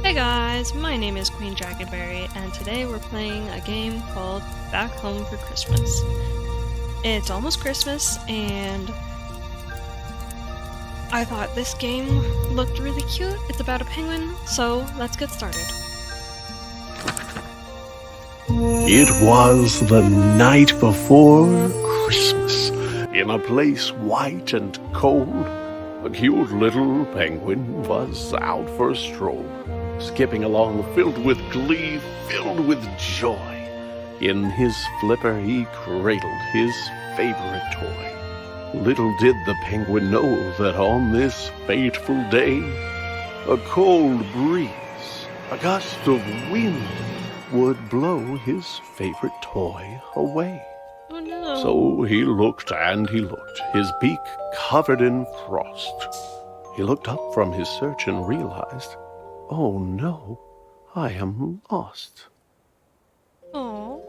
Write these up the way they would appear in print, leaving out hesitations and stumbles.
Hey guys, my name is Queendragonberry, and today we're playing a game called Back Home for Christmas. It's almost Christmas, and I thought this game looked really cute. It's about a penguin, so let's get started. It was the night before Christmas. In a place white and cold, a cute little penguin was out for a stroll, skipping along filled with glee, filled with joy. In his flipper he cradled his favorite toy. Little did the penguin know that on this fateful day, a cold breeze, a gust of wind, would blow his favorite toy away. Oh no. So he looked and he looked, his beak covered in frost. He looked up from his search and realized, oh no, I am lost. Aww.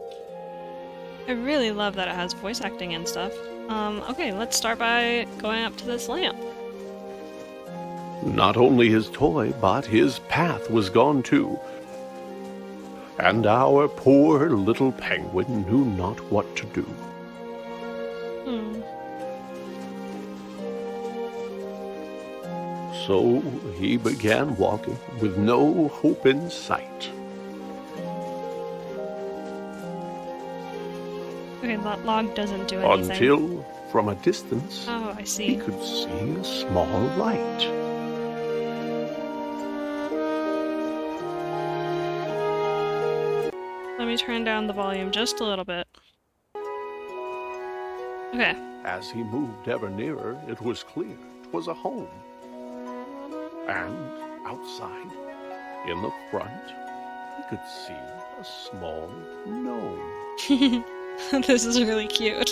I really love that it has voice acting and stuff. Okay, let's start by going up to this lamp. Not only his toy, but his path was gone too. And our poor little penguin knew not what to do. So he began walking with no hope in sight. Okay, that log doesn't do anything. Until, from a distance, Oh, I he see. could see a small light. Let me turn down the volume just a little bit. Okay. As he moved ever nearer, it was clear 'twas a home. And outside, in the front, he could see a small gnome. This is really cute.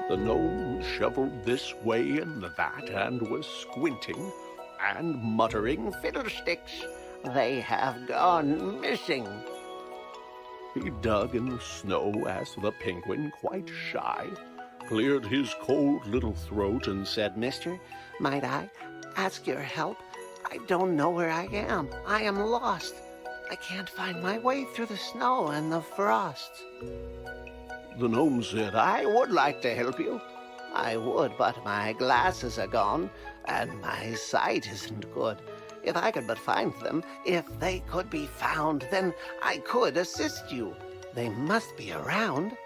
The gnome shoveled this way and that, and was squinting and muttering, Fiddlesticks, they have gone missing. He dug in the snow as the penguin, quite shy, cleared his cold little throat and said, Mister, might I ask your help? I don't know where I am. I am lost. I can't find my way through the snow and the frost. The gnome said, I would like to help you. I would, but my glasses are gone, and my sight isn't good. If I could but find them, if they could be found, then I could assist you. They must be around.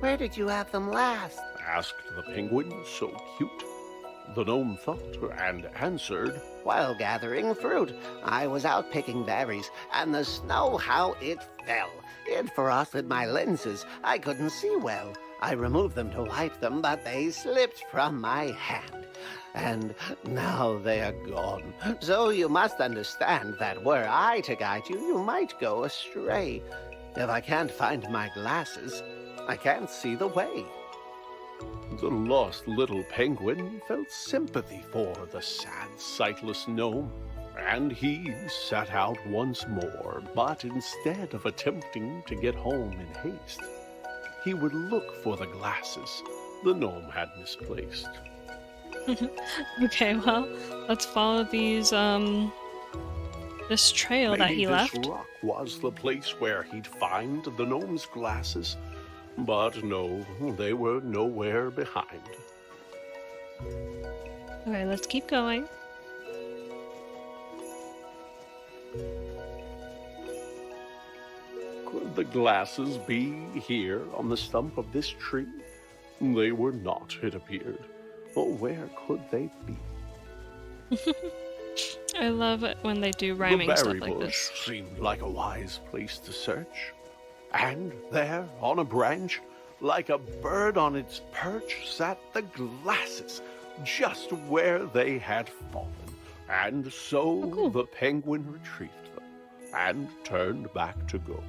Where did you have them last? asked the penguin, so cute. The gnome thought and answered, While gathering fruit, I was out picking berries, and the snow, how it fell. It frosted my lenses. I couldn't see well. I removed them to wipe them, but they slipped from my hand. And now they are gone. So you must understand that were I to guide you, you might go astray. If I can't find my glasses, I can't see the way. The lost little penguin felt sympathy for the sad, sightless gnome, and he set out once more, but instead of attempting to get home in haste, he would look for the glasses the gnome had misplaced. Okay, well, let's follow these, this trail that he left. Maybe this rock was the place where he'd find the gnome's glasses, but no, they were nowhere behind. Okay, let's keep going. Could the glasses be here on the stump of this tree? They were not, it appeared. But where could they be? I love it when they do rhyming the stuff berry like bush this. seemed like a wise place to search. And there, on a branch, like a bird on its perch, sat the glasses, just where they had fallen. And so cool. the penguin retrieved them and turned back to go.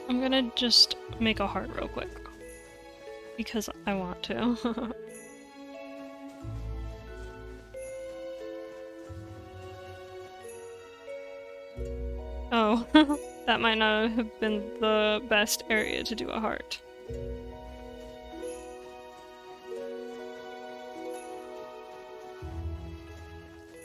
I'm gonna just make a heart real quick. Because I want to. Oh, that might not have been the best area to do a heart.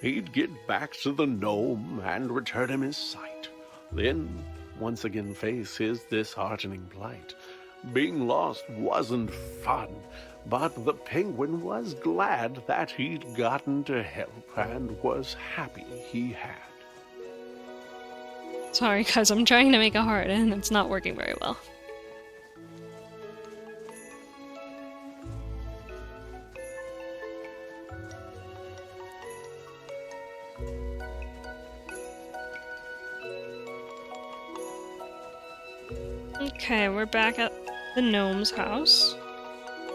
He'd get back to the gnome and return him his sight. Then, once again face his disheartening plight. Being lost wasn't fun, but the penguin was glad that he'd gotten to help and was happy he had. Sorry, guys, I'm trying to make a heart and it's not working very well. Okay, we're back at the gnome's house.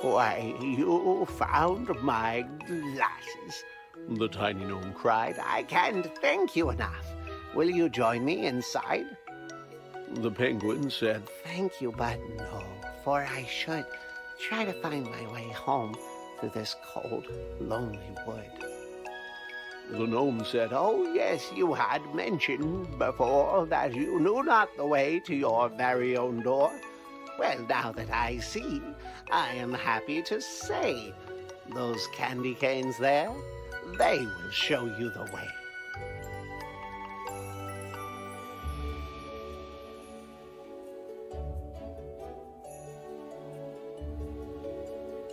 Why, you found my glasses, the tiny gnome cried. I can't thank you enough. Will you join me inside? The penguin said, Thank you, but no, for I should try to find my way home through this cold, lonely wood. The gnome said, Oh, yes, you had mentioned before that you knew not the way to your very own door. Well, now that I see, I am happy to say, those candy canes there, they will show you the way.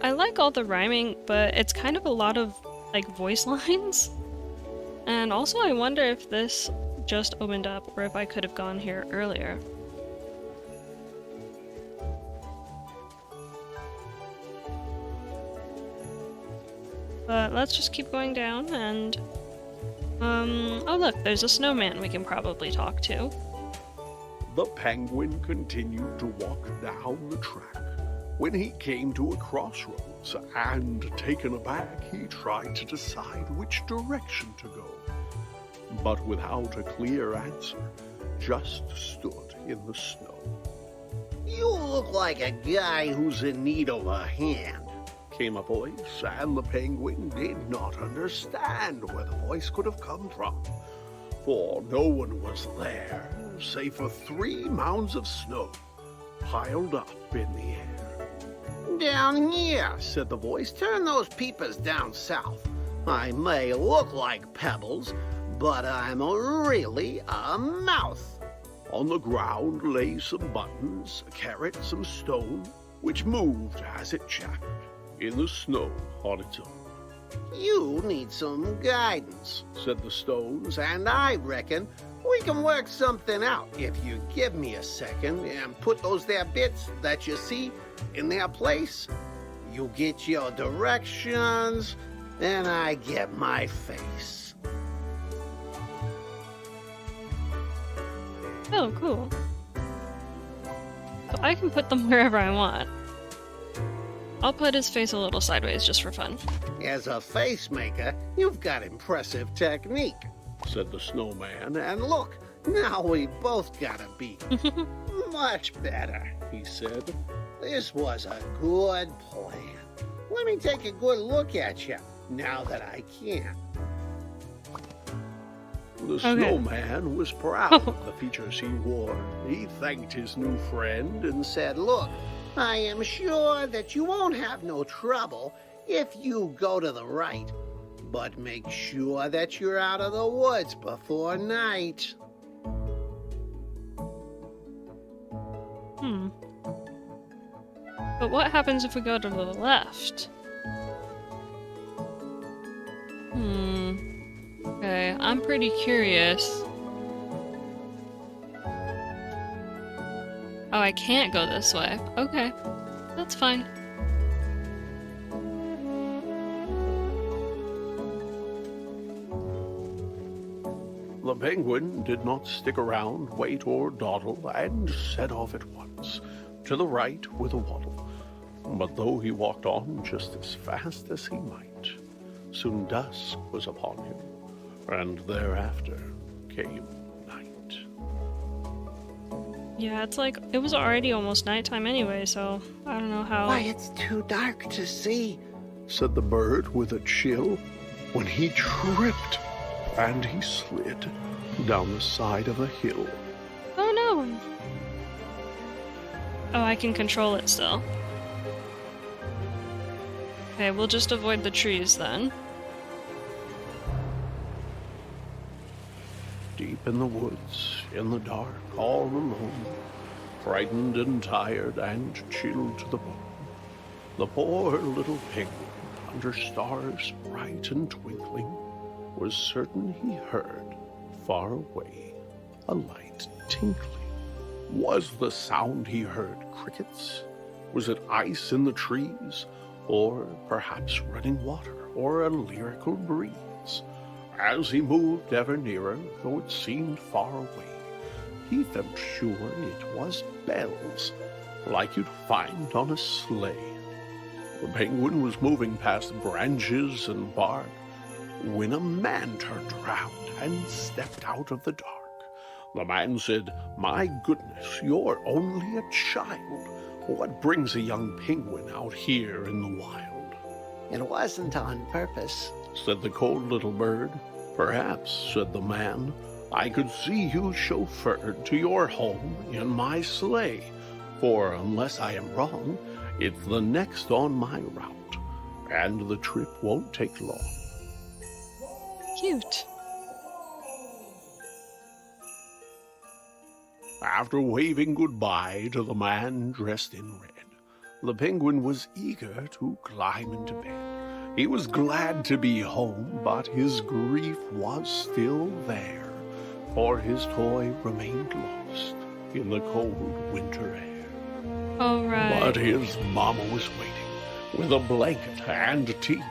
I like all the rhyming, but it's kind of a lot of, like, voice lines. And also I wonder if this just opened up or if I could have gone here earlier. But let's just keep going down and... oh look, there's a snowman we can probably talk to. The penguin continued to walk down the track. When he came to a crossroads, and taken aback, he tried to decide which direction to go. But without a clear answer, just stood in the snow. You look like a guy who's in need of a hand, Came a voice, and the penguin did not understand where the voice could have come from, for no one was there, save for 3 mounds of snow piled up in the air. Down here, said the voice. Turn those peepers down south. I may look like pebbles, but I'm really a mouse. On the ground lay some buttons, a carrot, some stone, which moved as it chattered in the snow on its own. You need some guidance, said the stones, and I reckon we can work something out if you give me a second and put those there bits that you see in their place. You get your directions, and I get my face. Oh, cool. So I can put them wherever I want. I'll put his face a little sideways just for fun. As a face maker, you've got impressive technique, Said the snowman, and look, now we both got a beat. Much better, he said. This was a good plan. Let me take a good look at you, now that I can. the snowman was proud of the features he wore. He thanked his new friend and Said, look, I am sure that you won't have no trouble if you go to the right, but make sure that you're out of the woods before night. But what happens if we go to the left? Okay, I'm pretty curious. Oh, I can't go this way. Okay, that's fine. the penguin did not stick around, wait, or dawdle, and set off at once, to the right with a waddle. But though he walked on just as fast as he might, soon dusk was upon him, and thereafter came night. Yeah, it's like, it was already almost nighttime anyway, so I don't know how... Why, it's too dark to see, said the bird with a chill, when he tripped, and he slid down the side of a hill no! Oh, I can control it still. Okay, we'll just avoid the trees then. Deep in the woods, in the dark, all alone, frightened and tired and chilled to the bone, the poor little penguin, under stars bright and twinkling, was certain he heard, far away, a light tinkling. Was the sound he heard crickets? Was it ice in the trees? Or perhaps running water, or a lyrical breeze? As he moved ever nearer, though it seemed far away, he felt sure it was bells, like you'd find on a sleigh. The penguin was moving past branches and bark, when a man turned round and stepped out of the dark. The man said, "My goodness, you're only a child. What brings a young penguin out here in the wild?" It wasn't on purpose, said the cold little bird. "Perhaps," said the man, "I could see you chauffeured to your home in my sleigh, for unless I am wrong, it's the next on my route, and the trip won't take long." Cute. After waving goodbye to the man dressed in red, the penguin was eager to climb into bed. He was glad to be home, but his grief was still there, for his toy remained lost in the cold winter air. All right. But his mama was waiting with a blanket and tea.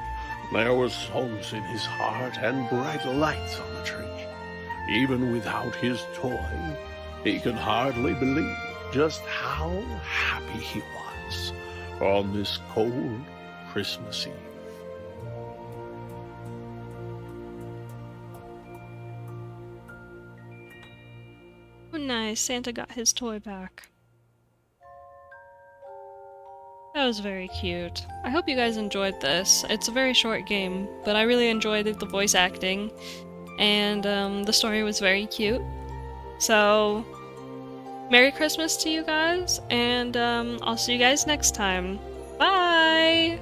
There were songs in his heart and bright lights on the tree. Even without his toy, he could hardly believe just how happy he was on this cold Christmas Eve. Oh, nice. Santa got his toy back. That was very cute. I hope you guys enjoyed this. It's a very short game, but I really enjoyed the voice acting, and the story was very cute. So, Merry Christmas to you guys, and I'll see you guys next time. Bye!